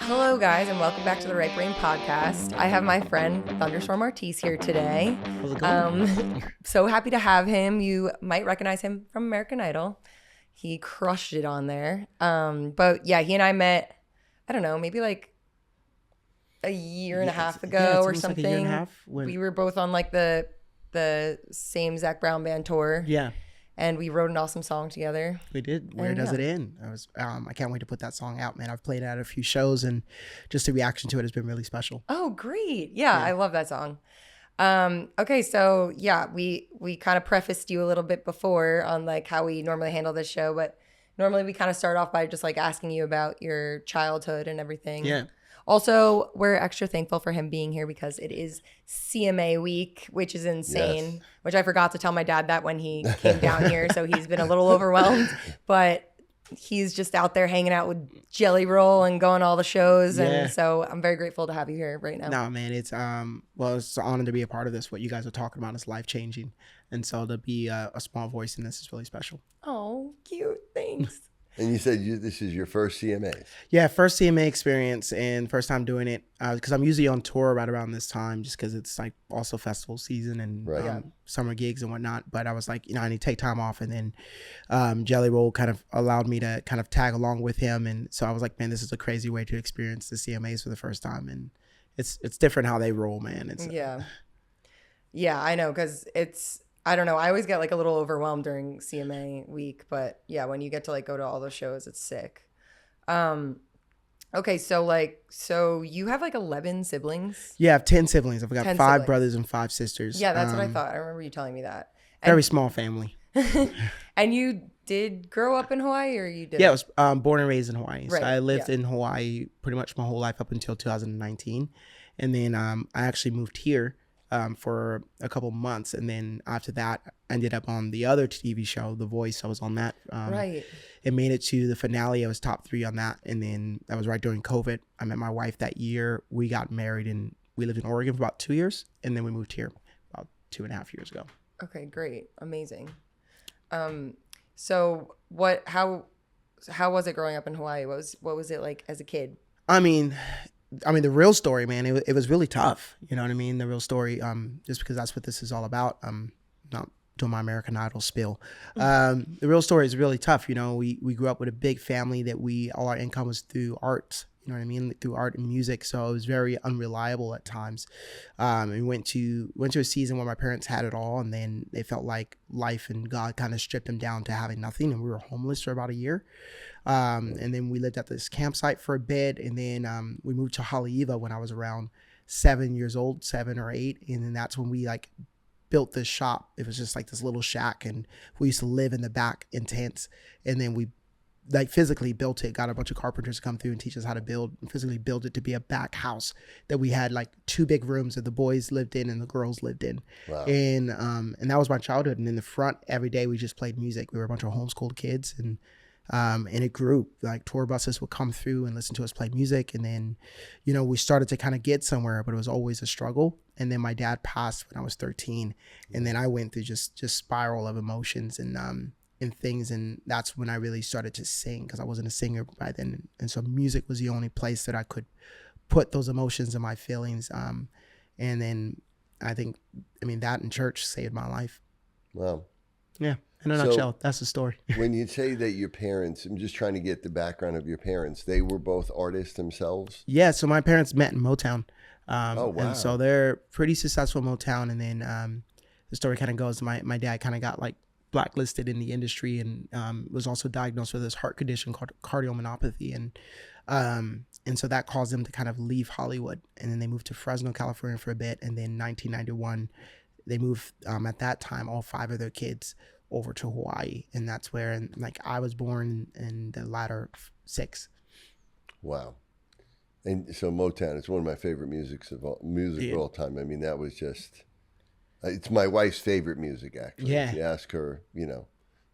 Hello, guys, and welcome back to the Right Brain Podcast. I have my friend Thunderstorm Artis here today. How's it going? So happy to have him. You might recognize him from American Idol. He crushed it on there. But yeah, he and I met, I don't know, maybe like a year and a half ago or something. Like a year and a half We were both on like the same Zach Brown band tour. Yeah. And we wrote an awesome song together. We did. Where Does It End? I can't wait to put that song out, man. I've played it at a few shows, and just the reaction to it has been really special. Oh, great. Yeah. I love that song. Okay, so yeah, we kind of prefaced you a little bit before on like how we normally handle this show, but normally we kind of start off by just like asking you about your childhood and everything. Yeah. Also, we're extra thankful for him being here because it is CMA week, which is insane, Yes. which I forgot to tell my dad that when he came down here. So he's been a little overwhelmed, but he's just out there hanging out with Jelly Roll and going to all the shows. Yeah. And so I'm very grateful to have you here right now. No, man, it's it's an honor to be a part of this. What you guys are talking about is life changing, and so to be a small voice in this is really special. Oh, cute. Thanks. And you said this is your first CMA. Yeah, first CMA experience and first time doing it because I'm usually on tour right around this time just because it's like also festival season and Right. Yeah. summer gigs and whatnot. But I was like, I need to take time off. And then Jelly Roll kind of allowed me to kind of tag along with him. And so I was like, man, this is a crazy way to experience the CMAs for the first time. And it's different how they roll, man. It's Yeah, I know because I don't know. I always get like a little overwhelmed during CMA week, but yeah, when you get to like go to all those shows, it's sick. Okay, so you have like 11 siblings? Yeah, I have 10 siblings. I've got 10 five siblings. brothers and 5 sisters. Yeah, that's what I thought. I remember you telling me that. Very small family. And you did grow up in Hawaii or you didn't? Yeah, I was born and raised in Hawaii. Right, So I lived yeah. in Hawaii pretty much my whole life up until 2019. And then I actually moved here for a couple months. And then after that, I ended up on the other TV show, The Voice. I was on that. Right. It made it to the finale. I was top 3 on that. And then that was right during COVID. I met my wife that year. We got married and we lived in Oregon for about 2 years. And then we moved here about 2.5 years ago. Okay, great. Amazing. So how was it growing up in Hawaii? What was it like as a kid? I mean, the real story, man, it was really tough. You know what I mean? The real story, just because that's what this is all about. Not doing my American Idol spill. The real story is really tough. You know, we grew up with a big family that all our income was through art. You know what I mean? Through art and music. So it was very unreliable at times. And we went to a season where my parents had it all, and then they felt like life and God kind of stripped them down to having nothing, and we were homeless for about a year. And then we lived at this campsite for a bit, and then we moved to Haleiwa when I was around 7 years old, 7 or 8, and then that's when we like built this shop. It was just like this little shack, and we used to live in the back in tents, and then we like physically built it, got a bunch of carpenters to come through and teach us how to physically build it to be a back house that we had like 2 big rooms that the boys lived in and the girls lived in. Wow. And that was my childhood. And in the front, every day we just played music. We were a bunch of homeschooled kids, and it grew. Like tour buses would come through and listen to us play music. And then, we started to kind of get somewhere, but it was always a struggle. And then my dad passed when I was 13. And then I went through just spiral of emotions and things, and that's when I really started to sing because I wasn't a singer by then, and so music was the only place that I could put those emotions and my feelings. And then I think, that in church saved my life. Wow. Yeah, in a nutshell, that's the story. When you say that your parents, I'm just trying to get the background of your parents. They were both artists themselves? Yeah, so my parents met in Motown. Oh, wow. And so they're pretty successful in Motown, and then the story kind of goes, my dad kind of got like blacklisted in the industry and was also diagnosed with this heart condition called cardiomyopathy, and so that caused them to kind of leave Hollywood, and then they moved to Fresno, California for a bit, and then 1991 they moved at that time all 5 of their kids over to Hawaii, and that's where I was born in the latter 6. Wow. And so Motown is one of my favorite music of all time. I mean, that was just it's my wife's favorite music, actually. Yeah. If you ask her,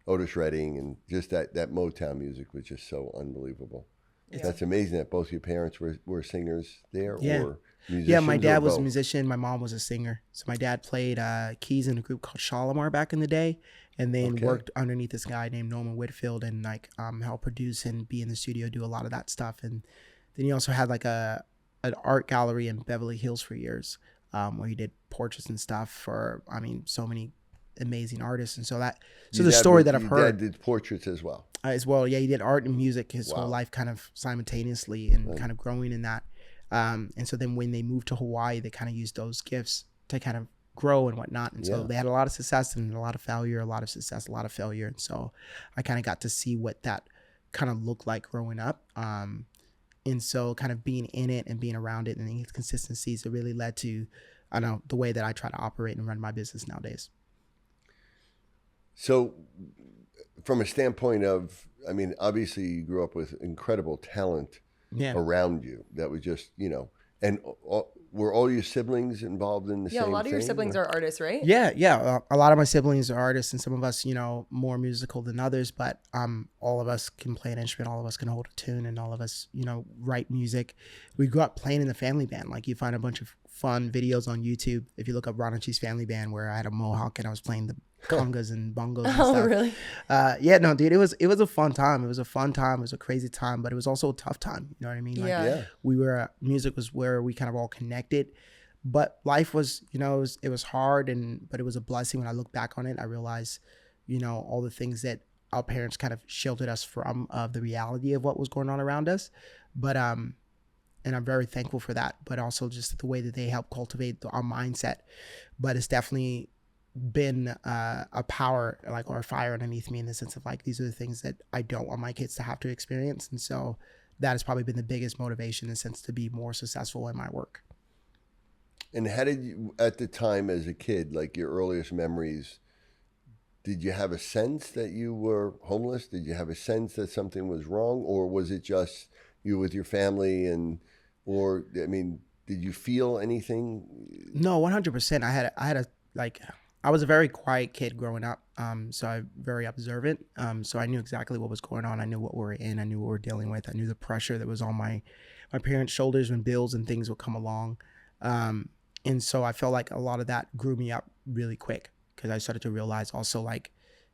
Otis Redding, and just that Motown music was just so unbelievable. Yeah. That's amazing that both your parents were singers there, or musicians. Yeah, my dad was a both? musician. My mom was a singer. So my dad played keys in a group called Shalimar back in the day, and then worked underneath this guy named Norman Whitfield and helped produce and be in the studio, do a lot of that stuff. And Then he also had like an art gallery in Beverly Hills for years, where he did portraits and stuff for, I mean, so many amazing artists. And so the story that I've heard. Your dad did portraits as well. As well, yeah, he did art and music his Wow. whole life, kind of simultaneously, and kind of growing in that. And so then when they moved to Hawaii, they kind of used those gifts to kind of grow and whatnot. And so they had a lot of success and a lot of failure, a lot of success, a lot of failure. And so I kind of got to see what that kind of looked like growing up. And so kind of being in it and being around it and the consistencies, it really led to, I don't know, the way that I try to operate and run my business nowadays. So from a standpoint of, I mean, obviously you grew up with incredible talent around you. That was just, and were all your siblings involved in the same thing? Yeah, a lot of your siblings are artists, right? Yeah. A lot of my siblings are artists, and some of us, more musical than others, but all of us can play an instrument, all of us can hold a tune, and all of us, write music. We grew up playing in the family band. Like, you find a bunch of fun videos on YouTube. If you look up Ron and Cheese Family Band, where I had a mohawk and I was playing the congas and bongos and stuff. Oh, really? Yeah, no, dude, it was a fun time. It was a fun time. It was a crazy time, but it was also a tough time. You know what I mean? Like, music was where we kind of all connected, but life was, it was hard, but it was a blessing. When I look back on it, I realized, all the things that our parents kind of shielded us from, of the reality of what was going on around us. But, and I'm very thankful for that, but also just the way that they helped cultivate our mindset. But it's definitely been a power, like, or a fire underneath me, in the sense of, like, these are the things that I don't want my kids to have to experience. And so that has probably been the biggest motivation, in the sense to be more successful in my work. And how did you, at the time as a kid, like your earliest memories, did you have a sense that you were homeless? Did you have a sense that something was wrong? Or was it just you with your family did you feel anything? No, 100%. I was a very quiet kid growing up. So I'm very observant. So I knew exactly what was going on. I knew what we were in. I knew what we were dealing with. I knew the pressure that was on my parents' shoulders when bills and things would come along. And so I felt like a lot of that grew me up really quick, because I started to realize also, like,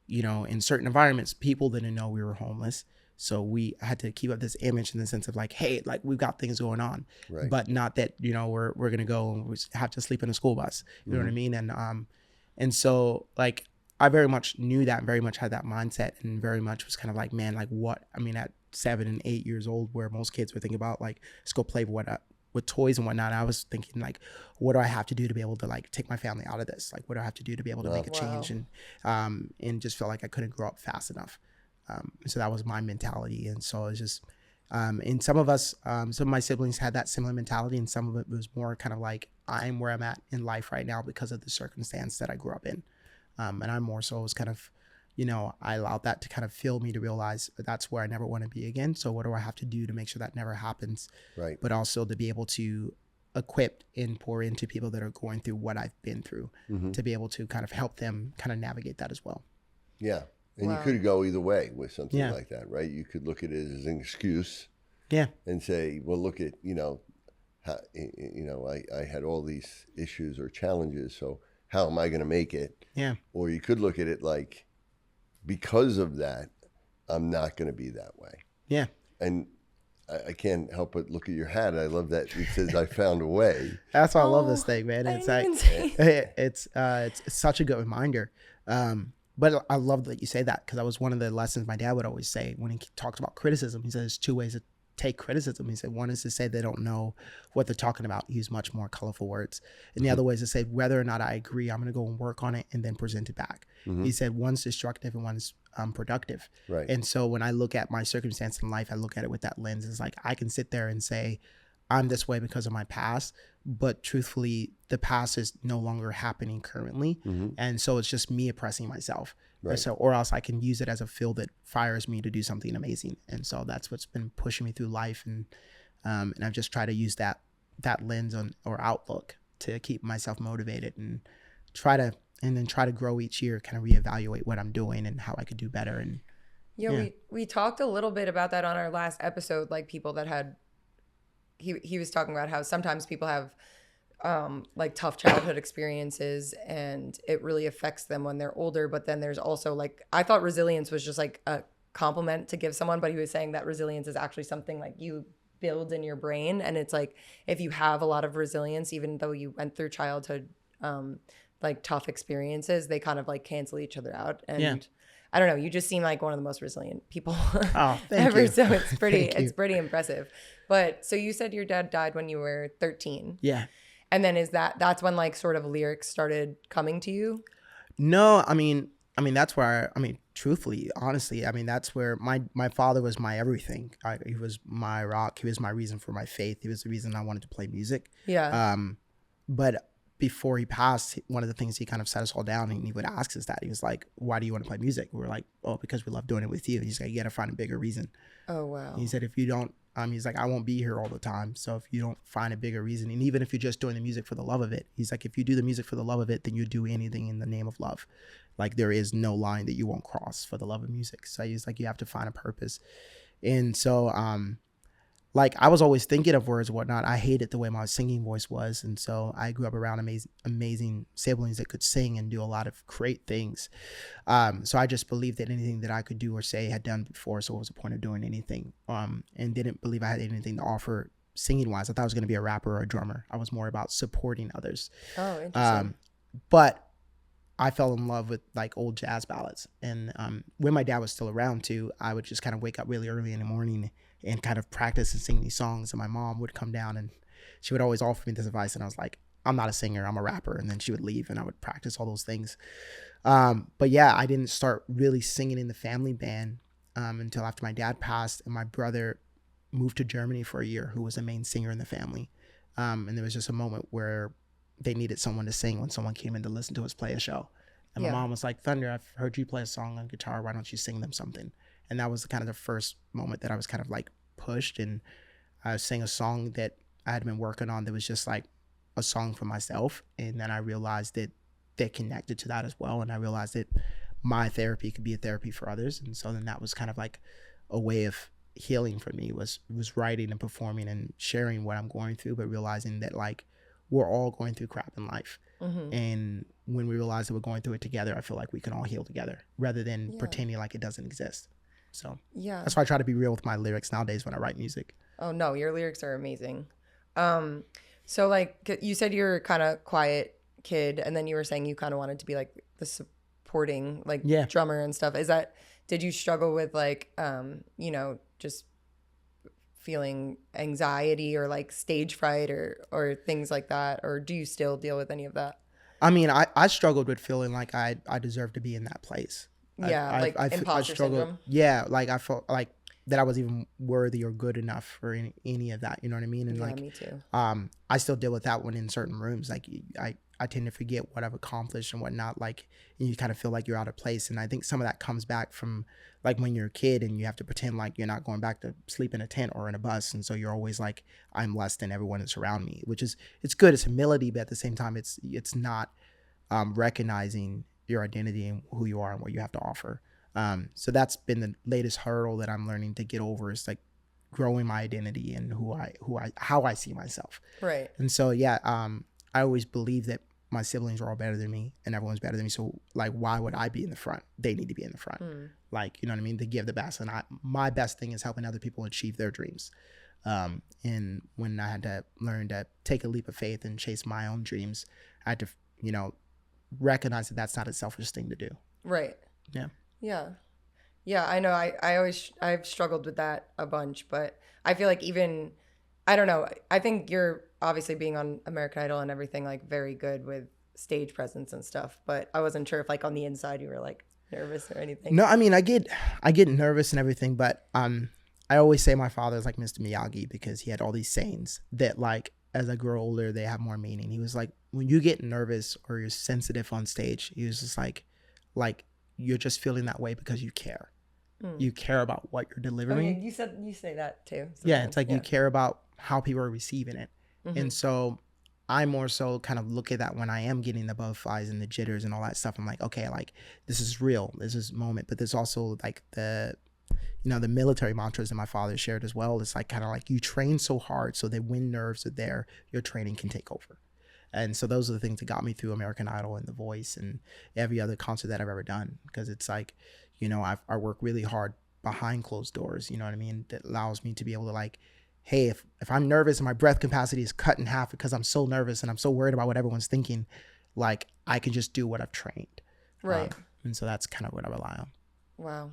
in certain environments, people didn't know we were homeless. So we had to keep up this image, in the sense of, like, hey, like, we've got things going on, but not that, we're going to go and we have to sleep in a school bus. You know what I mean? And so, like, I very much knew that, and very much had that mindset, and very much was kind of like, man, like, what? I mean, at 7 and 8 years old, where most kids were thinking about, like, let's go play with toys and whatnot, I was thinking, like, what do I have to do to be able to, like, take my family out of this? Like, what do I have to do to be able to make a change? And just felt like I couldn't grow up fast enough. So that was my mentality. And so it's just, and some of my siblings had that similar mentality, and some of it was more kind of like, I'm where I'm at in life right now because of the circumstance that I grew up in. And I more so was kind of, I allowed that to kind of fill me to realize that that's where I never want to be again. So what do I have to do to make sure that never happens? Right. But also to be able to equip and pour into people that are going through what I've been through, to be able to kind of help them kind of navigate that as well. Yeah. And you could go either way with something like that, right? You could look at it as an excuse, and say, "Well, look at I had all these issues or challenges, so how am I going to make it?" Yeah. Or you could look at it like, because of that, I'm not going to be that way. Yeah. And I can't help but look at your hat. I love that it says, "I found a way." That's why I love this thing, man. It's like it's such a good reminder. But I love that you say that, because that was one of the lessons my dad would always say when he talks about criticism. He says there's 2 ways to take criticism. He said one is to say they don't know what they're talking about, use much more colorful words. And the other way is to say, whether or not I agree, I'm going to go and work on it and then present it back. He said one's destructive and one's productive. Right. And so when I look at my circumstance in life, I look at it with that lens. It's like, I can sit there and say, I'm this way because of my past, but truthfully, the past is no longer happening currently. And so it's just me oppressing myself. Right. So, or else I can use it as a fuel that fires me to do something amazing. And so that's what's been pushing me through life. And I've just tried to use that lens or outlook to keep myself motivated, and try to grow each year, kind of reevaluate what I'm doing and how I could do better. And we talked a little bit about that on our last episode, like people that had, he was talking about how sometimes people have like tough childhood experiences and it really affects them when they're older. But then there's also, like, I thought resilience was just like a compliment to give someone, but he was saying that resilience is actually something like you builds in your brain. And it's like, if you have a lot of resilience, even though you went through childhood, like tough experiences, they kind of like cancel each other out. And I don't know, you just seem like one of the most resilient people ever. So it's pretty impressive. But so you said your dad died when you were 13. Yeah. And then that's when like sort of lyrics started coming to you? No, I mean, that's where, truthfully, honestly, that's where my father was my everything. He was my rock. He was my reason for my faith. He was the reason I wanted to play music. Yeah. But before he passed, one of the things he kind of set us all down, and he would ask us that. He was like, why do you want to play music? We were like, oh, because we love doing it with you. He's like, you got to find a bigger reason. Oh, wow. He said, if you don't, he's like, I won't be here all the time. So if you don't find a bigger reason, and even if you're just doing the music for the love of it, he's like, if you do the music for the love of it, then you do anything in the name of love. Like, there is no line that you won't cross for the love of music. So he's like, you have to find a purpose. And so, like, I was always thinking of words and whatnot. I hated the way my singing voice was. And so I grew up around amazing siblings that could sing and do a lot of great things. So I just believed that anything that I could do or say had done before. So what was the point of doing anything? And didn't believe I had anything to offer singing wise. I thought I was going to be a rapper or a drummer. I was more about supporting others. Oh, interesting. But I fell in love with like old jazz ballads. And when my dad was still around too, I would just kind of wake up really early in the morning and kind of practice and sing these songs. And my mom would come down and she would always offer me this advice. And I was like, I'm not a singer, I'm a rapper. And then she would leave and I would practice all those things. But yeah, I didn't start really singing in the family band until after my dad passed and my brother moved to Germany for a year, who was a main singer in the family. And there was just a moment where they needed someone to sing when someone came in to listen to us play a show. And my mom was like, Thunder, I've heard you play a song on guitar. Why don't you sing them something? And that was kind of the first moment that I was kind of like pushed, and I sang a song that I had been working on that was just like a song for myself. And then I realized that they connected to that as well. And I realized that my therapy could be a therapy for others. And so then that was kind of like a way of healing for me, was writing and performing and sharing what I'm going through, but realizing that like we're all going through crap in life. Mm-hmm. And when we realize that we're going through it together, I feel like we can all heal together rather than pretending like it doesn't exist. So that's why I try to be real with my lyrics nowadays when I write music. Oh no, your lyrics are amazing. So like you said, you're kind of quiet kid, and then you were saying you kind of wanted to be like the supporting like drummer and stuff. Did you struggle with like just feeling anxiety or like stage fright or things like that, or do you still deal with any of that? I mean, I struggled with feeling like I deserved to be in that place. Imposter syndrome. Yeah, like I felt like that I was even worthy or good enough for any of that. You know what I mean? And me too. I still deal with that when in certain rooms. Like I tend to forget what I've accomplished and whatnot. Like, and you kind of feel like you're out of place. And I think some of that comes back from like when you're a kid and you have to pretend like you're not going back to sleep in a tent or in a bus. And so you're always like, I'm less than everyone that's around me, which is, it's good. It's humility, but at the same time, it's not recognizing your identity and who you are and what you have to offer. So that's been the latest hurdle that I'm learning to get over, is like growing my identity and how I see myself. Right. And so, I always believe that my siblings are all better than me and everyone's better than me. So like, why would I be in the front? They need to be in the front. Like, you know what I mean? To give the best. And my best thing is helping other people achieve their dreams. And when I had to learn to take a leap of faith and chase my own dreams, I had to, recognize that that's not a selfish thing to do. Right. Yeah, I know. I've struggled with that a bunch, but I feel like even, I don't know, I think you're obviously being on American Idol and everything, like very good with stage presence and stuff, but I wasn't sure if like on the inside you were like nervous or anything. No, I mean, I get nervous and everything, but I always say my father is like Mr. Miyagi, because he had all these sayings that like, as I grow older, they have more meaning. He was like, when you get nervous or you're sensitive on stage, he was just like you're just feeling that way because you care. You care about what you're delivering. Okay, you say that too. Sometimes. Yeah, it's like you care about how people are receiving it. Mm-hmm. And so I more so kind of look at that when I am getting the butterflies and the jitters and all that stuff. I'm like, okay, like this is real. This is moment. But there's also like the military mantras that my father shared as well. It's like kind of like you train so hard so that when nerves are there, your training can take over. And so those are the things that got me through American Idol and The Voice and every other concert that I've ever done. Because it's like, I work really hard behind closed doors, you know what I mean? That allows me to be able to like hey, if I'm nervous and my breath capacity is cut in half because I'm so nervous and I'm so worried about what everyone's thinking, like I can just do what I've trained. Right. And so that's kind of what I rely on. Wow.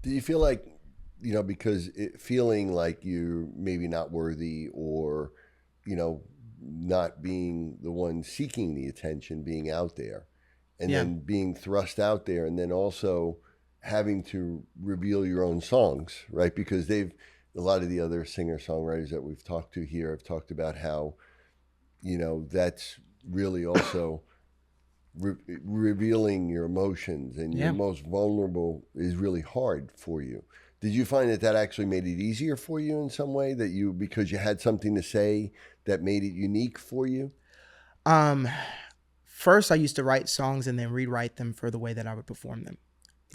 Do you feel like, because feeling like you're maybe not worthy or, not being the one seeking the attention, being out there and then being thrust out there, and then also having to reveal your own songs, right? Because a lot of the other singer-songwriters that we've talked to here have talked about how, that's really also revealing your emotions and your most vulnerable is really hard for you. Did you find that actually made it easier for you in some way, because you had something to say that made it unique for you? First, I used to write songs and then rewrite them for the way that I would perform them.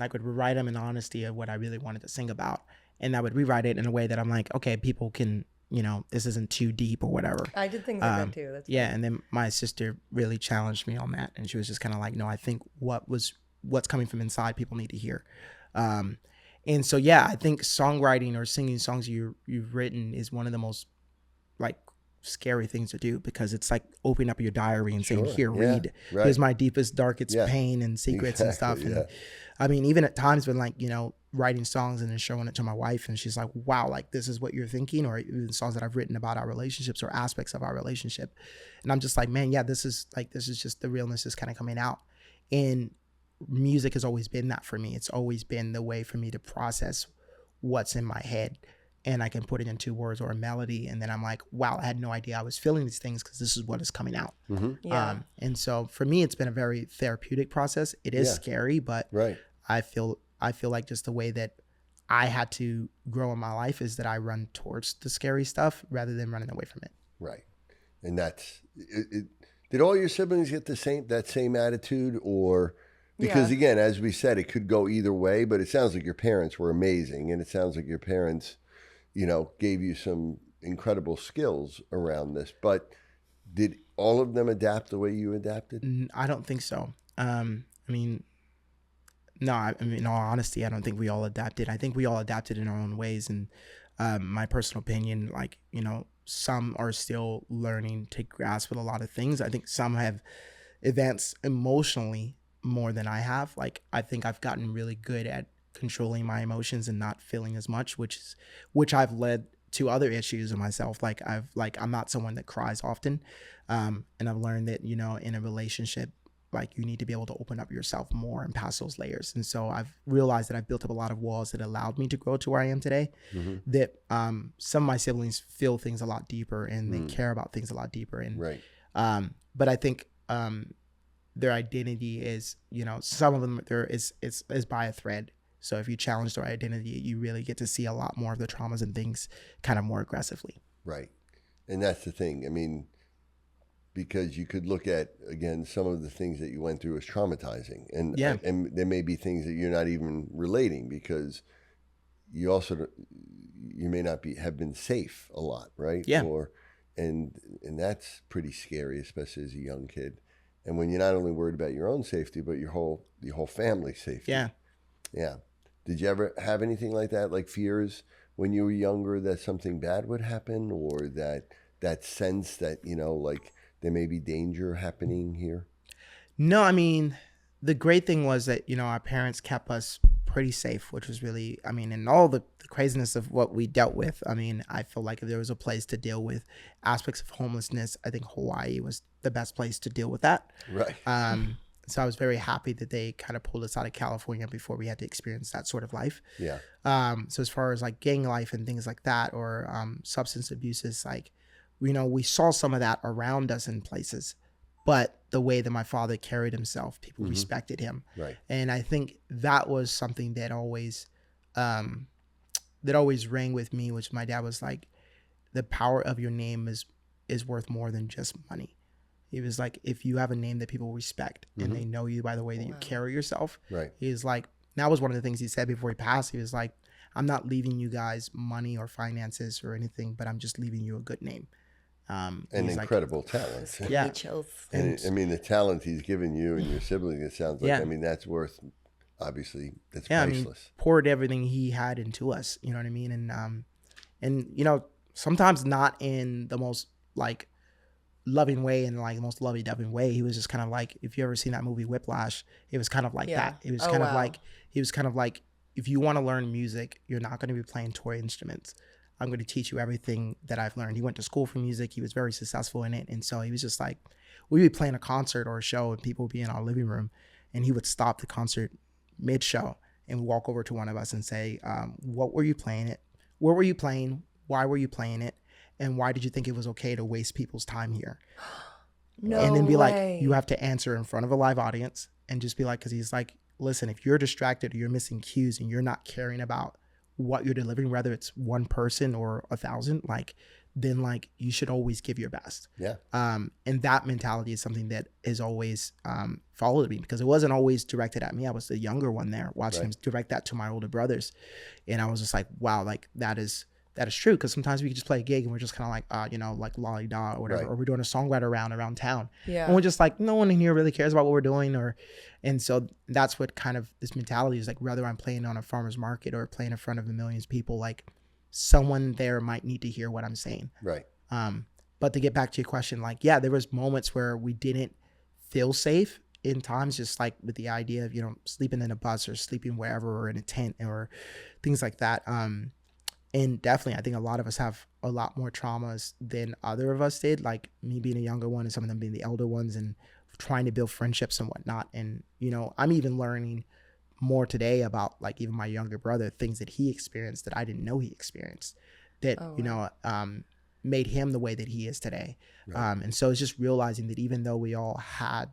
I would rewrite them in honesty of what I really wanted to sing about. And I would rewrite it in a way that I'm like, okay, people can, this isn't too deep or whatever. I did things like that too. That's funny. And then my sister really challenged me on that. And she was just kind of like, no, I think what's coming from inside, people need to hear. And so, I think songwriting or singing songs you've written is one of the most like scary things to do, because it's like opening up your diary and saying, here, read. Right. Here's my deepest, darkest pain and secrets and stuff. And I mean, even at times when like, writing songs and then showing it to my wife and she's like, wow, like this is what you're thinking, or even songs that I've written about our relationships or aspects of our relationship. And I'm just like, man, this is just the realness is kind of coming out. And music has always been that for me. It's always been the way for me to process what's in my head, and I can put it into words or a melody. And then I'm like, wow, I had no idea I was feeling these things because this is what is coming out. Mm-hmm. And so for me, it's been a very therapeutic process. It is scary, but I feel like just the way that I had to grow in my life is that I run towards the scary stuff rather than running away from it. Right. And that's it. Did all your siblings get that same attitude, or because again, as we said, it could go either way, but it sounds like your parents were amazing, and it sounds like your parents, gave you some incredible skills around this. But did all of them adapt the way you adapted? I don't think so. No, I mean, in all honesty, I don't think we all adapted. I think we all adapted in our own ways. And my personal opinion, like, some are still learning to grasp with a lot of things. I think some have advanced emotionally more than I have. Like, I think I've gotten really good at controlling my emotions and not feeling as much, which I've led to other issues in myself. I'm not someone that cries often. And I've learned that, in a relationship, like you need to be able to open up yourself more and pass those layers. And so I've realized that I've built up a lot of walls that allowed me to grow to where I am today. Mm-hmm. That some of my siblings feel things a lot deeper and they care about things a lot deeper. And but I think their identity is, some of them is by a thread. So if you challenge their identity, you really get to see a lot more of the traumas and things kind of more aggressively. Right. And that's the thing. I mean, because you could look at, again, some of the things that you went through as traumatizing. And there may be things that you're not even relating, because you may not have been safe a lot, right? Yeah. And that's pretty scary, especially as a young kid. And when you're not only worried about your own safety, but your whole family's safety. Yeah. Yeah. Did you ever have anything like that, like fears when you were younger that something bad would happen, or that sense that, like there may be danger happening here? No, I mean, the great thing was that, our parents kept us pretty safe, which was really, in all the craziness of what we dealt with. I feel like if there was a place to deal with aspects of homelessness, I think Hawaii was the best place to deal with that. Right. So I was very happy that they kind of pulled us out of California before we had to experience that sort of life. Yeah. So as far as like gang life and things like that, or substance abuses, like, we saw some of that around us in places, but the way that my father carried himself, people respected him. Right. And I think that was something that always rang with me, which my dad was like, the power of your name is worth more than just money. He was like, if you have a name that people respect and they know you by the way that you carry yourself, right. He's like, that was one of the things he said before he passed. He was like, I'm not leaving you guys money or finances or anything, but I'm just leaving you a good name. And incredible talent. Yeah. And the talent he's given you and your siblings, it sounds like, that's worth, obviously, that's priceless. Poured everything he had into us, you know what I mean? And sometimes not in the most like loving way and like the most lovey-dovey way. He was just kind of like, if you ever seen that movie Whiplash, it was kind of like that. It was kind of like, he was kind of like, if you want to learn music, you're not going to be playing toy instruments. I'm going to teach you everything that I've learned. He went to school for music. He was very successful in it. And so he was just like, we'd be playing a concert or a show and people would be in our living room and he would stop the concert mid-show and walk over to one of us and say, what were you playing it? Where were you playing? Why were you playing it? And why did you think it was okay to waste people's time here? No and then be way. like, you have to answer in front of a live audience and just be like, because he's like, listen, if you're distracted or you're missing cues and you're not caring about what you're delivering, whether it's one person or 1,000, like, then like you should always give your best. Yeah. And that mentality is something that has always followed me because it wasn't always directed at me. I was the younger one there watching him direct that to my older brothers. And I was just like, wow, like that is true. Because sometimes we could just play a gig and we're just kind of like, you know, like lolly-da or whatever, or we're doing a songwriter around town. Yeah. And we're just like, no one in here really cares about what we're doing. And so that's what kind of this mentality is like, whether I'm playing on a farmer's market or playing in front of millions of people, like someone there might need to hear what I'm saying. Right. But to get back to your question, like, yeah, there was moments where we didn't feel safe in times, just like with the idea of, you know, sleeping in a bus or sleeping wherever or in a tent or things like that. And definitely, I think a lot of us have a lot more traumas than other of us did, like me being a younger one and some of them being the elder ones and trying to build friendships and whatnot. And, you know, I'm even learning more today about like even my younger brother, things that he experienced that I didn't know he experienced that, you know, made him the way that he is today. Right. And so it's just realizing that even though we all had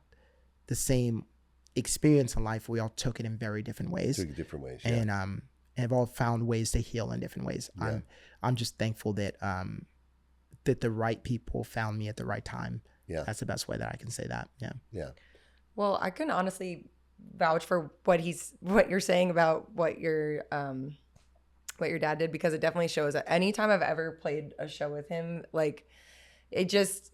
the same experience in life, we all took it in very different ways. Took it different ways, yeah. And have all found ways to heal in different ways. Yeah. I'm just thankful that that the right people found me at the right time. Yeah, that's the best way that I can say that. Yeah. Yeah. Well, I can honestly vouch for what you're saying about what your dad did, because it definitely shows that anytime I've ever played a show with him, like it's just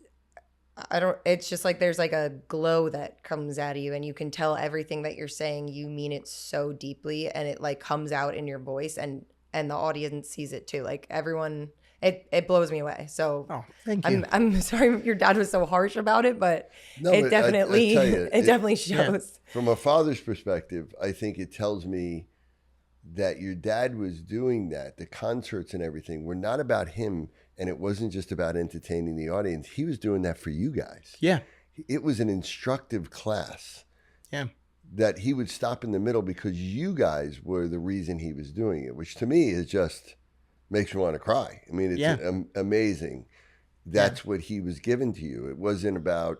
like there's like a glow that comes out of you and you can tell everything that you're saying, you mean it so deeply and it like comes out in your voice and the audience sees it too. Like everyone, it blows me away. So thank you. I'm sorry your dad was so harsh about it, but it definitely definitely shows. Yeah. From a father's perspective, I think it tells me that your dad was doing that. The concerts and everything were not about him, and it wasn't just about entertaining the audience. He was doing that for you guys. Yeah. It was an instructive class. Yeah. That he would stop in the middle because you guys were the reason he was doing it, which to me is just makes me want to cry. I mean, it's amazing. That's what he was given to you. It wasn't about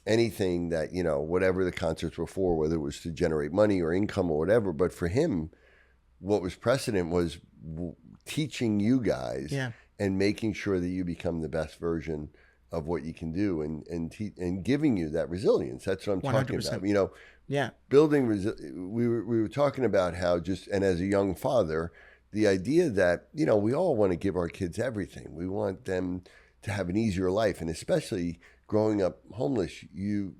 anything that, you know, whatever the concerts were for, whether it was to generate money or income or whatever. But for him, what was precedent was teaching you guys and making sure that you become the best version of what you can do and giving you that resilience. That's what I'm 100%. Talking about. You know, building, we were talking about how and as a young father, the idea that, you know, we all want to give our kids everything. We want them to have an easier life. And especially growing up homeless, you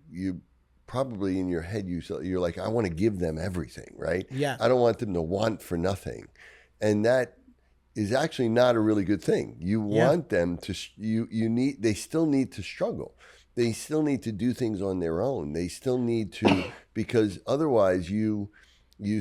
probably in your head, you're like, I want to give them everything, right? Yeah. I don't want them to want for nothing. And that is actually not a really good thing. You want them to, they still need to struggle. They still need to do things on their own. They still need to, because otherwise you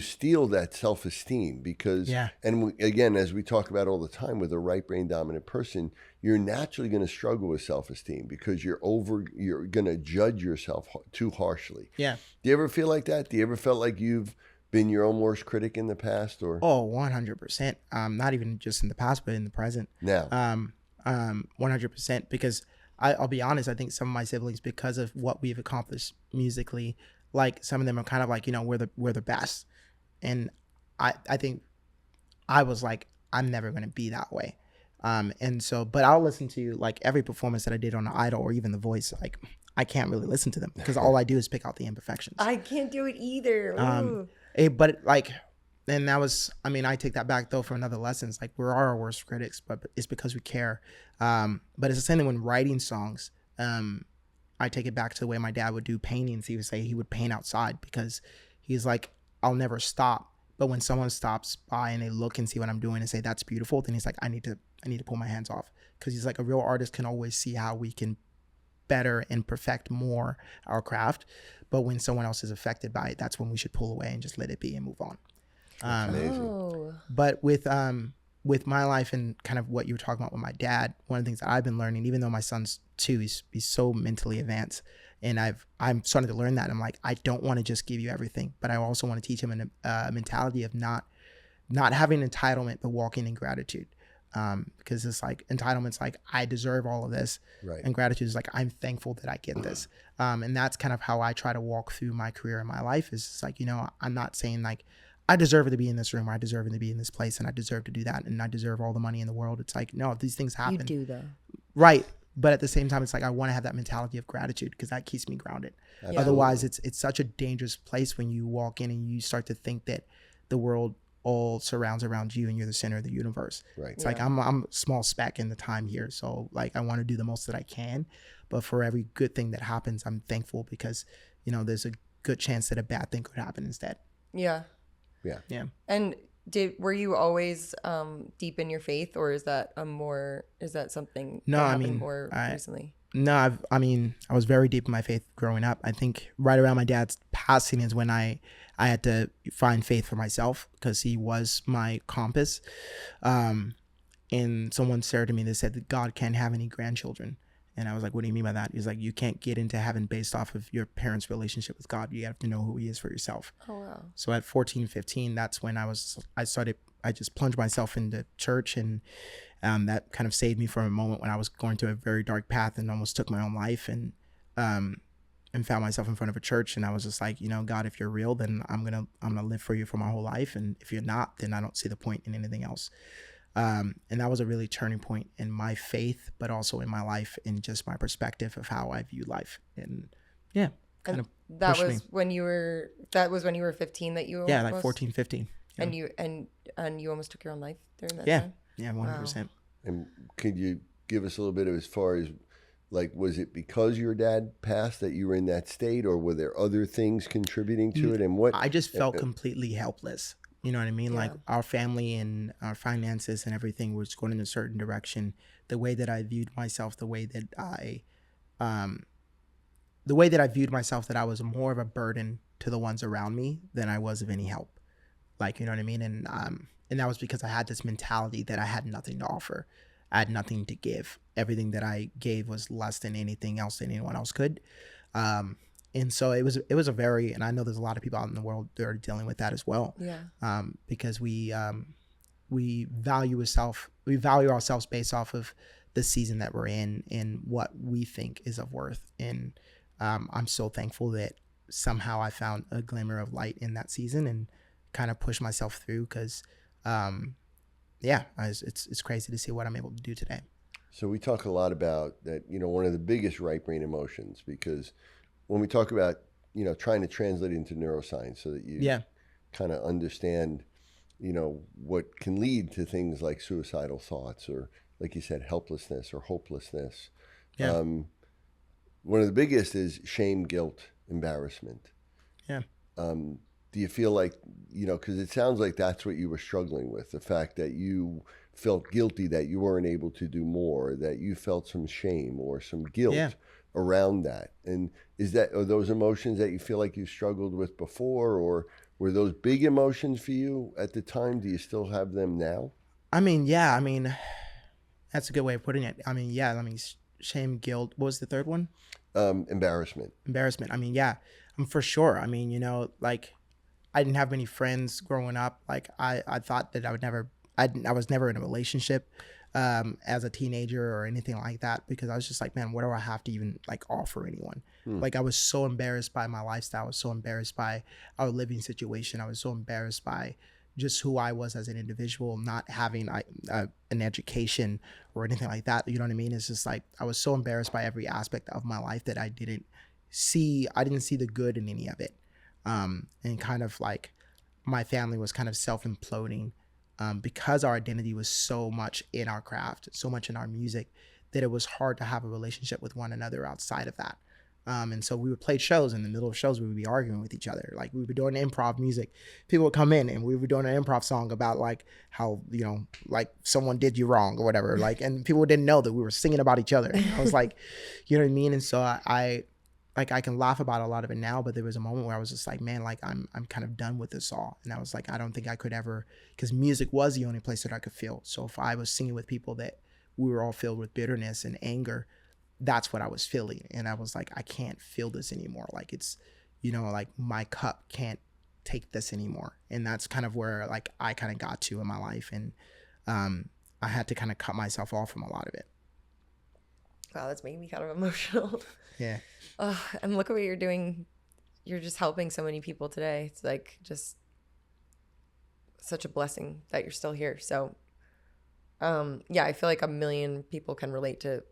steal that self-esteem because, and again, as we talk about all the time with a right brain dominant person, you're naturally going to struggle with self-esteem because you're going to judge yourself too harshly. Yeah. Do you ever feel like that? Do you ever felt like you've been your own worst critic in the past or? Oh, 100%. Not even just in the past, but in the present. Now. 100% because I'll be honest, I think some of my siblings, because of what we've accomplished musically, like some of them are kind of like, you know, we're the best. And I think I was like, I'm never going to be that way. And so, but I'll listen to like every performance that I did on the Idol or even The Voice. Like I can't really listen to them because all I do is pick out the imperfections. I can't do it either. But like, and that was, I mean, I take that back though for another lessons. Like we're our worst critics, but it's because we care. But it's the same thing when writing songs. I take it back to the way my dad would do paintings. He would say he would paint outside because he's like, I'll never stop. But when someone stops by and they look and see what I'm doing and say, that's beautiful, then he's like, I need to I need to pull my hands off. Because he's like, a real artist can always see how we can better and perfect more our craft. But when someone else is affected by it, that's when we should pull away and just let it be and move on. But with my life and kind of what you were talking about with my dad, one of the things that I've been learning, even though my son's 2, he's so mentally advanced, and I'm starting to learn that. I'm like, I don't want to just give you everything, but I also want to teach him a mentality of not having entitlement, but walking in gratitude. Because it's like entitlement's like, I deserve all of this. Right. And gratitude is like, I'm thankful that I get this. And that's kind of how I try to walk through my career and my life, is it's like, you know, I'm not saying like, I deserve to be in this room, or I deserve to be in this place, and I deserve to do that, and I deserve all the money in the world. It's like, no, these things happen. You do though. Right. But at the same time, it's like, I want to have that mentality of gratitude, because that keeps me grounded. Yeah. Otherwise, it's such a dangerous place when you walk in and you start to think that the world all surrounds around you and you're the center of the universe. Right. It's like, I'm a small speck in the time here. So like, I want to do the most that I can, but for every good thing that happens, I'm thankful, because, you know, there's a good chance that a bad thing could happen instead. Yeah. Yeah. Yeah. And were you always deep in your faith, or is that something that happened more recently? No, I was very deep in my faith growing up. I think right around my dad's passing is when I had to find faith for myself, because he was my compass. And someone said to me, they said that God can't have any grandchildren. And I was like, what do you mean by that? He's like, you can't get into heaven based off of your parents' relationship with God. You have to know who he is for yourself. Oh, wow. So at 14, 15, that's when I just plunged myself into church, and that kind of saved me from a moment when I was going through a very dark path and almost took my own life, and found myself in front of a church. And I was just like, you know, God, if you're real, then I'm going to live for you for my whole life. And if you're not, then I don't see the point in anything else. And that was a really turning point in my faith, but also in my life, and just my perspective of how I view life. And yeah, kind of that was when you were 15 that you like 14, 15. Yeah. And you almost took your own life during that time? Yeah, 100%. Wow. And could you give us a little bit of, as far as like, was it because your dad passed that you were in that state, or were there other things contributing to it? And what I just felt completely helpless. You know what I mean? Yeah. Like, our family and our finances and everything was going in a certain direction. The way that I viewed myself, the way that I viewed myself, that I was more of a burden to the ones around me than I was of any help. Like, you know what I mean? And that was because I had this mentality that I had nothing to offer. I had nothing to give. Everything that I gave was less than anything else that anyone else could. And so it was a very, and I know there's a lot of people out in the world that are dealing with that as well. Yeah. Because we value ourselves based off of the season that we're in and what we think is of worth. And I'm so thankful that somehow I found a glimmer of light in that season and kind of pushed myself through, because it's crazy to see what I'm able to do today. So we talk a lot about that, you know, one of the biggest right brain emotions, because when we talk about, you know, trying to translate into neuroscience so that you kind of understand, you know, what can lead to things like suicidal thoughts, or like you said, helplessness or hopelessness. Yeah. One of the biggest is shame, guilt, embarrassment. Yeah. Do you feel like, you know, because it sounds like that's what you were struggling with, the fact that you felt guilty that you weren't able to do more, that you felt some shame or some guilt around that. And are those emotions that you feel like you struggled with before, or were those big emotions for you at the time? Do you still have them now? I mean, that's a good way of putting it. I mean, shame, guilt. What was the third one? Embarrassment. I mean, for sure. I mean, you know, like, I didn't have many friends growing up. Like, I thought that I was never in a relationship as a teenager or anything like that, because I was just like, man, what do I have to even like offer anyone? Like, I was so embarrassed by my lifestyle. I was so embarrassed by our living situation. I was so embarrassed by just who I was as an individual, not having an education or anything like that. You know what I mean? It's just like, I was so embarrassed by every aspect of my life that I didn't see the good in any of it. And kind of like, my family was kind of self-imploding because our identity was so much in our craft, so much in our music, that it was hard to have a relationship with one another outside of that. And so we would play shows. In the middle of shows, we would be arguing with each other. Like, we would be doing improv music. People would come in and we were doing an improv song about like how, you know, like someone did you wrong or whatever. Like, and people didn't know that we were singing about each other. And I was like, you know what I mean? And so I can laugh about a lot of it now, but there was a moment where I was just like, man, like I'm kind of done with this all. And I was like, I don't think I could ever, because music was the only place that I could feel. So if I was singing with people that we were all filled with bitterness and anger, that's what I was feeling. And I was like, I can't feel this anymore. Like, it's, you know, like my cup can't take this anymore. And that's kind of where like I kind of got to in my life. And I had to kind of cut myself off from a lot of it. Wow, that's making me kind of emotional. Yeah. And look at what you're doing. You're just helping so many people today. It's like just such a blessing that you're still here. So, yeah, I feel like a million people can relate to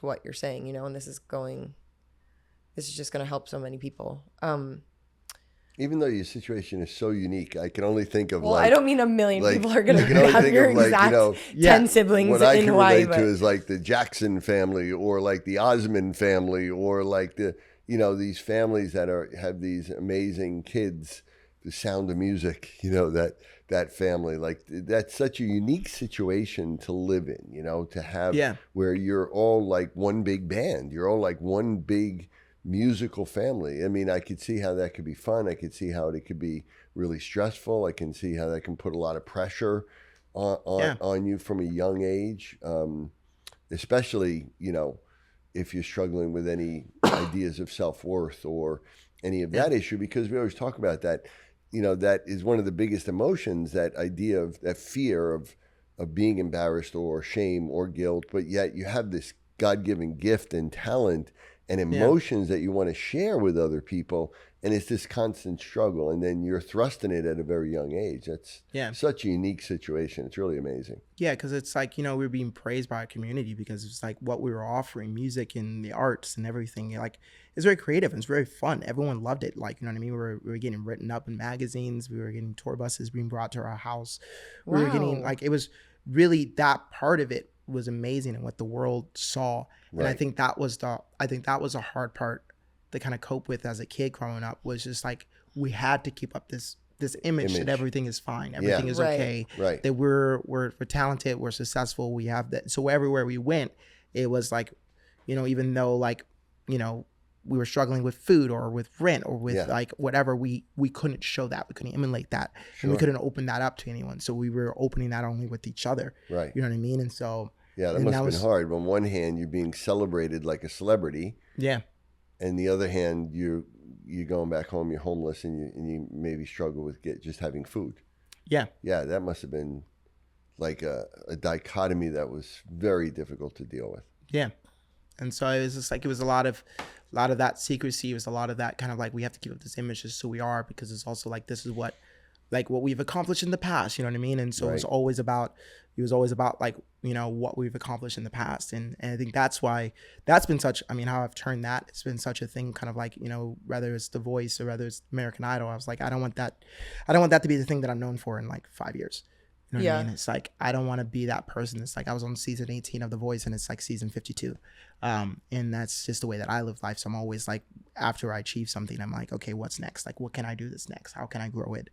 what you're saying, you know, and this is just going to help so many people. Even though your situation is so unique, I can only think of I don't mean a million people are going to have your exact 10 siblings what in I can Hawaii. relate to is like the Jackson family or like the Osmond family or like the, you know, these families that have these amazing kids, the Sound of Music, you know, that family, like that's such a unique situation to live in, you know, to have where you're all like one big band, you're all like one big musical family. I mean, I could see how that could be fun. I could see how it could be really stressful. I can see how that can put a lot of pressure on you from a young age, especially, you know, if you're struggling with any ideas of self-worth or any of that issue, because we always talk about that, you know, that is one of the biggest emotions, that idea of that fear of being embarrassed or shame or guilt, but yet you have this God-given gift and talent and emotions that you want to share with other people, and it's this constant struggle, and then you're thrust in it at a very young age. That's such a unique situation. It's really amazing. Yeah, because it's like, you know, we're being praised by our community because it's like what we were offering, music and the arts and everything. Like, it's very creative and it's very fun. Everyone loved it. Like, you know what I mean? We were getting written up in magazines. We were getting tour buses being brought to our house. We were getting, like, it was really, that part of it was amazing and what the world saw. And I think that was a hard part to kind of cope with as a kid growing up, was just like, we had to keep up this image that everything is fine, everything is okay, that we're talented, we're successful, we have that. So everywhere we went, it was like, you know, even though like, you know, we were struggling with food or with rent or with like whatever, we couldn't show that, we couldn't emulate that, and we couldn't open that up to anyone. So we were opening that only with each other, you know what I mean? And so that must have been hard. On one hand, you're being celebrated like a celebrity. Yeah. And the other hand, you're going back home, you're homeless, and you maybe struggle with just having food. Yeah. Yeah, that must have been like a dichotomy that was very difficult to deal with. Yeah. And so it was just like, it was a lot of that secrecy. It was a lot of that kind of like, we have to keep up this image just so we are, because it's also like, this is what we've accomplished in the past, you know what I mean? And so it was always about like, you know, what we've accomplished in the past. And I think that's why that's been such, I mean, how I've turned that, it's been such a thing, kind of like, you know, whether it's The Voice or whether it's American Idol, I was like, I don't want that to be the thing that I'm known for in like 5 years. You know what I mean? It's like, I don't want to be that person. It's like, I was on season 18 of The Voice and it's like season 52. And that's just the way that I live life. So I'm always like, after I achieve something, I'm like, okay, what's next? Like, what can I do this next? How can I grow it?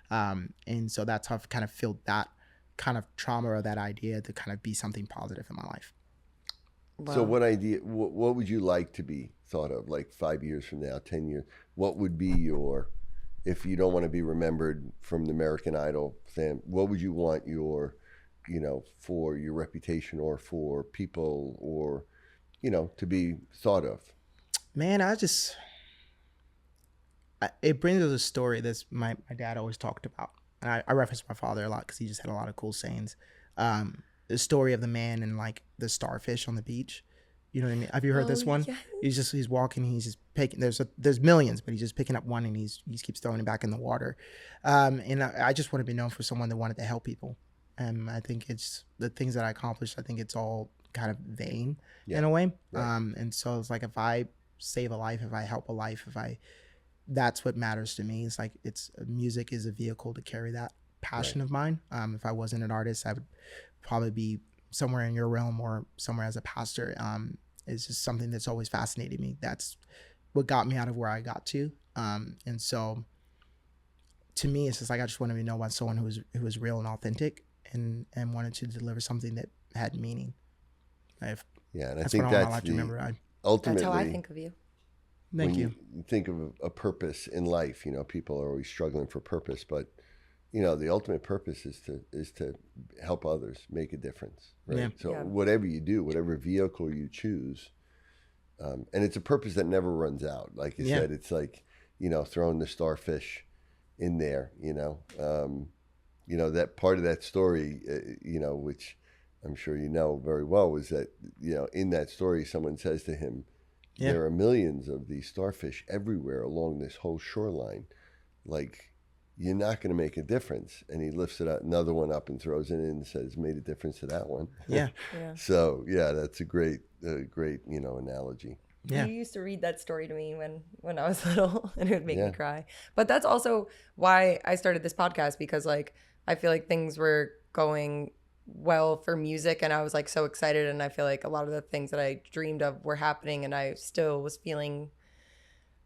And so that's how I've kind of filled that kind of trauma or that idea to kind of be something positive in my life. Wow. So what would you like to be thought of like 5 years from now, 10 years? What would be your, if you don't want to be remembered from the American Idol fan, what would you want your, you know, for your reputation or for people or, you know, to be thought of? Man, it brings us a story that my dad always talked about. And I reference my father a lot because he just had a lot of cool sayings. The story of the man and like the starfish on the beach. You know what I mean? Have you heard this one? Yes. He's walking, he's just picking, there's millions, but he's just picking up one and he keeps throwing it back in the water. And I just want to be known for someone that wanted to help people. And I think it's the things that I accomplished, I think it's all kind of vain in a way. Right. And so it's like, if I save a life, if I help a life, that's what matters to me. It's like, music is a vehicle to carry that passion of mine. If I wasn't an artist, I would probably be somewhere in your realm or somewhere as a pastor. It's just something that's always fascinated me. That's what got me out of where I got to. And so to me, it's just like, I just wanted to know about someone who was real and authentic and wanted to deliver something that had meaning. And I that's think what that's I like to remember. Ultimately, that's how I think of you. Thank you. You think of a purpose in life, people are always struggling for purpose, but the ultimate purpose is to help others, make a difference, right? Yeah. So whatever you do, whatever vehicle you choose, and it's a purpose that never runs out. Like you said, it's like, throwing the starfish in there, that part of that story, which I'm sure you know very well, was that, in that story, someone says to him, there are millions of these starfish everywhere along this whole shoreline. Like, you're not going to make a difference. And he lifts it up, another one up and throws it in and says, made a difference to that one. Yeah. So, that's a great, analogy. Yeah. You used to read that story to me when I was little, and it would make me cry. But that's also why I started this podcast, because like, I feel like things were going well for music, and I was like so excited, and I feel like a lot of the things that I dreamed of were happening, and I still was feeling,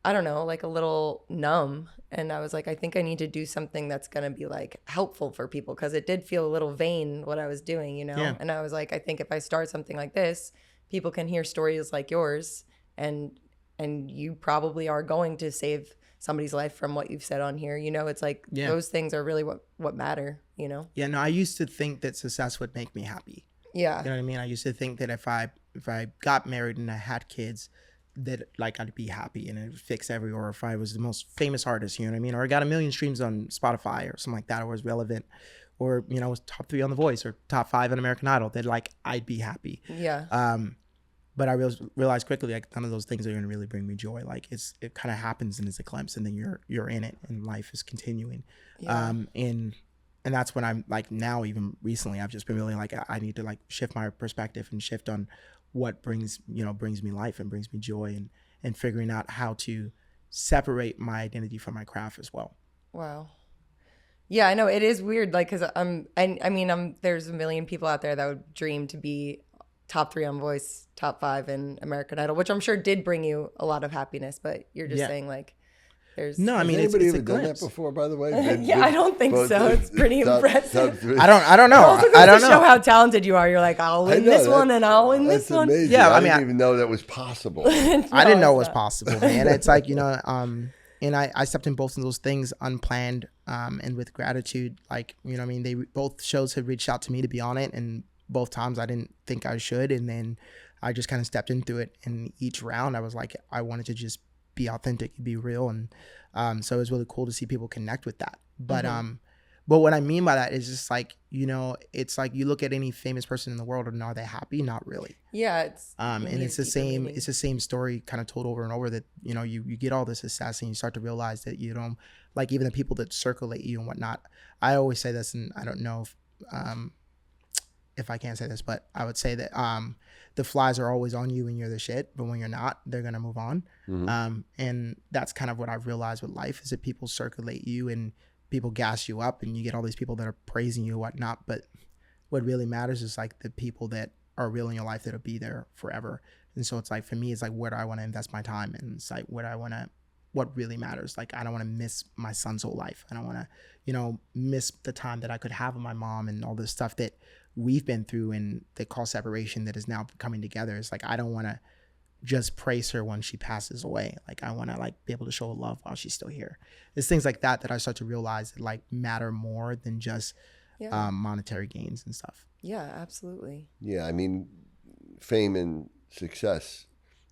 I don't know, like a little numb. And I was like, I think I need to do something that's going to be like helpful for people, because it did feel a little vain what I was doing, And I was like, I think if I start something like this, people can hear stories like yours, and you probably are going to save somebody's life from what you've said on here. It's like those things are really what matter, Yeah, no, I used to think that success would make me happy. Yeah. You know what I mean? I used to think that if I got married and I had kids, that like I'd be happy and it would fix or if I was the most famous artist, you know what I mean? Or I got 1 million streams on Spotify or something like that, or was relevant, or, was top 3 on The Voice or top 5 on American Idol, that like I'd be happy. Yeah. But I realized quickly, like, none of those things are going to really bring me joy. Like, it kind of happens and it's a glimpse, and then you're in it, and life is continuing. Yeah. And that's when I'm like, now even recently, I've just been really like, I need to like shift my perspective and shift on what brings me life and brings me joy, and figuring out how to separate my identity from my craft as well. Wow. Yeah, I know it is weird. Like, cause there's 1 million people out there that would dream to be top 3 on Voice, top 5 in American Idol, which I'm sure did bring you a lot of happiness, but you're just saying like, there's no, I mean, has anybody it's ever done that before, by the way? I don't think so. It's pretty impressive. I don't know. I don't know. Show how talented you are. You're like, I'll win this one and I'll win this one. Amazing. Yeah, I didn't even know that was possible. No, I didn't know it was possible, man. It's like, and I stepped in both of those things unplanned, and with gratitude. Like, I mean, both shows had reached out to me to be on it, and both times I didn't think I should, and then I just kind of stepped into it. And each round I was like, I wanted to just be authentic, be real, and so it was really cool to see people connect with that. But but what I mean by that is just like, it's like you look at any famous person in the world, and are they happy? Not really. Yeah, it's and it's the same story kind of told over and over, that you get all this success, and you start to realize that like, even the people that circulate you and whatnot. I always say this, and I don't know if I can't say this, but I would say that the flies are always on you when you're the shit, but when you're not, they're gonna move on. And that's kind of what I've realized with life, is that people circulate you and people gas you up, and you get all these people that are praising you and whatnot. But what really matters is like the people that are real in your life, that'll be there forever. And so it's like, for me, it's like, where do I want to invest my time? And it's like, what really matters. Like, I don't want to miss my son's whole life. I don't want to, miss the time that I could have with my mom and all this stuff that we've been through, and they call separation, that is now coming together. It's like, I don't want to just praise her when she passes away. Like, I want to like be able to show love while she's still here. There's things like that I start to realize that like matter more than just monetary gains and stuff. Yeah, absolutely. Yeah, I mean, fame and success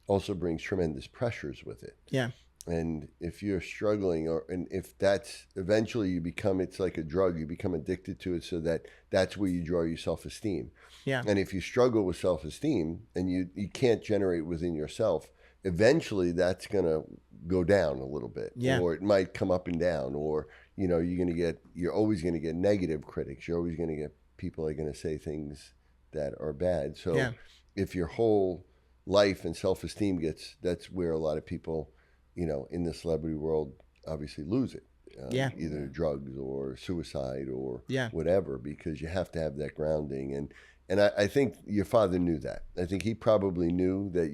also brings tremendous pressures with it. Yeah. And if you're struggling, and if that's eventually it's like a drug, you become addicted to it, so that's where you draw your self-esteem. Yeah. And if you struggle with self-esteem and you can't generate within yourself, eventually that's going to go down a little bit. Yeah. Or it might come up and down, or, you're always going to get negative critics. You're always going to get people that are going to say things that are bad. So if your whole life and self-esteem that's where a lot of people, in the celebrity world, obviously lose it. Either drugs or suicide or whatever, because you have to have that grounding. And And I think your father knew that. I think he probably knew that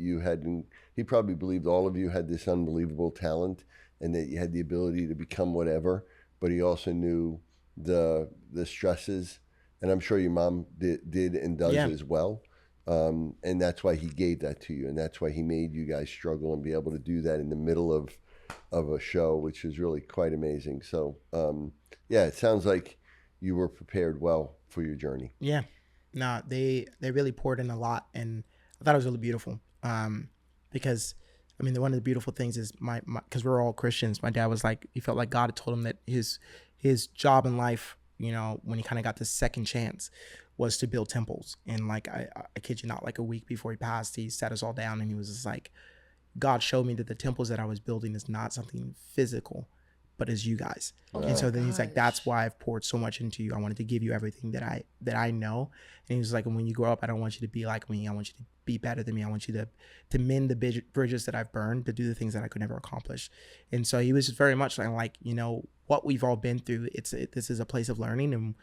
he probably believed all of you had this unbelievable talent and that you had the ability to become whatever, but he also knew the stresses, and I'm sure your mom did and does as well. And that's why he gave that to you, and that's why he made you guys struggle and be able to do that in the middle of a show, which is really quite amazing. So, it sounds like you were prepared well for your journey. Yeah. No, they really poured in a lot, and I thought it was really beautiful. Because I mean, one of the beautiful things is because we're all Christians. My dad was like, he felt like God had told him that his job in life, you know, when he kind of got this second chance, was to build temples. And like I kid you not, like a week before he passed, he sat us all down and he was just like, God showed me that the temples that I was building is not something physical, but is you guys. And so then he's like, that's why I've poured so much into you. I wanted to give you everything that I know. And he was like, and when you grow up, I don't want you to be like me. I want you to be better than me. I want you to mend the bridges that I've burned, to do the things that I could never accomplish. And so he was very much like, you know, what we've all been through, this is a place of learning, and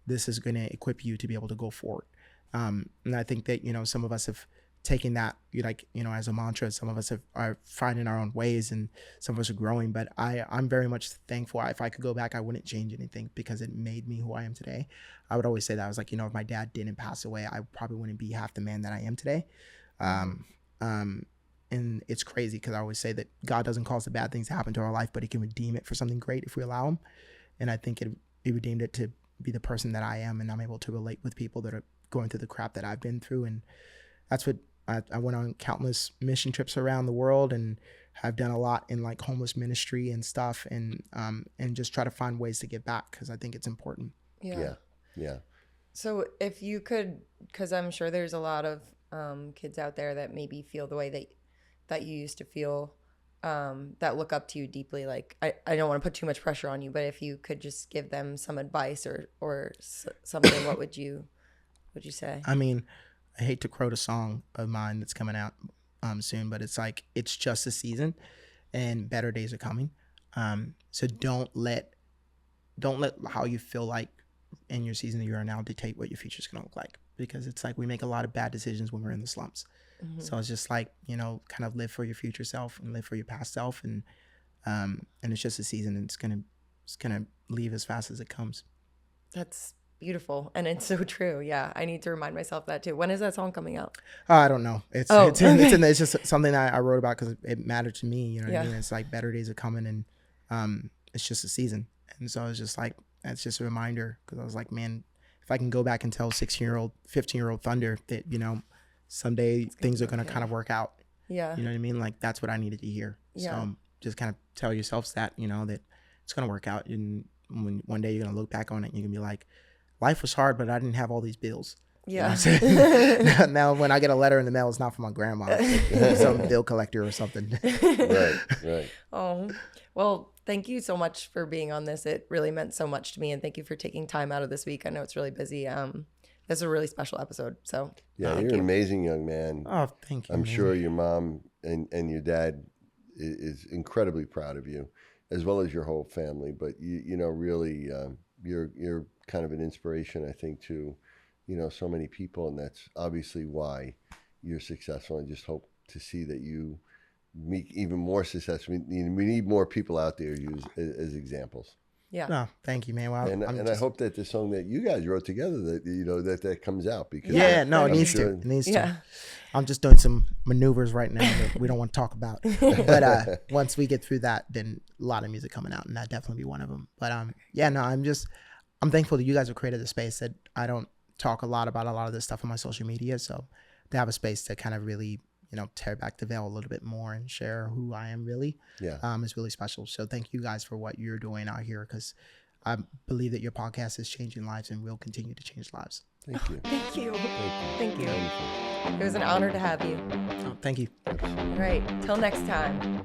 this is going to equip you to be able to go forward. And I think that, you know, some of us have taking that, like, you know, as a mantra. Some of us are finding our own ways, and some of us are growing, but I'm very much thankful. If I could go back, I wouldn't change anything, because it made me who I am today. I would always say that. I was like, you know, if my dad didn't pass away, I probably wouldn't be half the man that I am today. And it's crazy, because I always say that God doesn't cause the bad things to happen to our life, but he can redeem it for something great if we allow him. And I think he redeemed it to be the person that I am, and I'm able to relate with people that are going through the crap that I've been through. And that's what I went on countless mission trips around the world, and have done a lot in like homeless ministry and stuff, and just try to find ways to give back, because I think it's important. Yeah. Yeah. So if you could, because I'm sure there's a lot of kids out there that maybe feel the way that you used to feel, that look up to you deeply. Like, I don't want to put too much pressure on you, but if you could just give them some advice or something, what would you say? I mean, I hate to quote a song of mine that's coming out soon, but it's like, it's just a season and better days are coming. So don't let how you feel like in your season that you are now dictate what your future is going to look like, because it's like we make a lot of bad decisions when we're in the slumps. Mm-hmm. So it's just like, you know, kind of live for your future self and live for your past self, and it's just a season, and it's gonna leave as fast as it comes. That's beautiful, and it's so true. Yeah, I need to remind myself that too. When is that song coming out? I don't know. It's just something I wrote about because it mattered to me. You know what I mean? It's like better days are coming, and it's just a season. And so it's just like, it's just a reminder, because I was like, man, if I can go back and tell 16-year-old, 15-year-old Thunder that, you know, someday things are gonna kind of work out. Yeah. You know what I mean? Like, that's what I needed to hear. Yeah. So just kind of tell yourself that, you know, that it's gonna work out, and when one day you're gonna look back on it, and you're gonna be like, life was hard, but I didn't have all these bills. Yeah. You know now when I get a letter in the mail, it's not from my grandma, it's some bill collector or something. Right. Oh, well, thank you so much for being on this. It really meant so much to me, and thank you for taking time out of this week. I know it's really busy. This is a really special episode. So yeah, you're an amazing young man. Oh, thank you. I'm sure your mom and your dad is incredibly proud of you, as well as your whole family. But you know, really, you're kind of an inspiration, I think, to, you know, so many people, and that's obviously why you're successful. And just hope to see that you meet even more success. We need more people out there use as examples. Yeah. No, thank you, man. Well, I hope that the song that you guys wrote together, that, you know, that comes out, because it needs to. It needs to. I'm just doing some maneuvers right now that we don't want to talk about. But once we get through that, then a lot of music coming out, and that definitely be one of them. But I'm thankful that you guys have created a space that I don't talk a lot about a lot of this stuff on my social media. So to have a space to kind of really, you know, tear back the veil a little bit more and share who I am really, is really special. So thank you guys for what you're doing out here, because I believe that your podcast is changing lives and will continue to change lives. Thank you. Thank you. It was an honor to have you. Oh, thank you. All right. Till next time.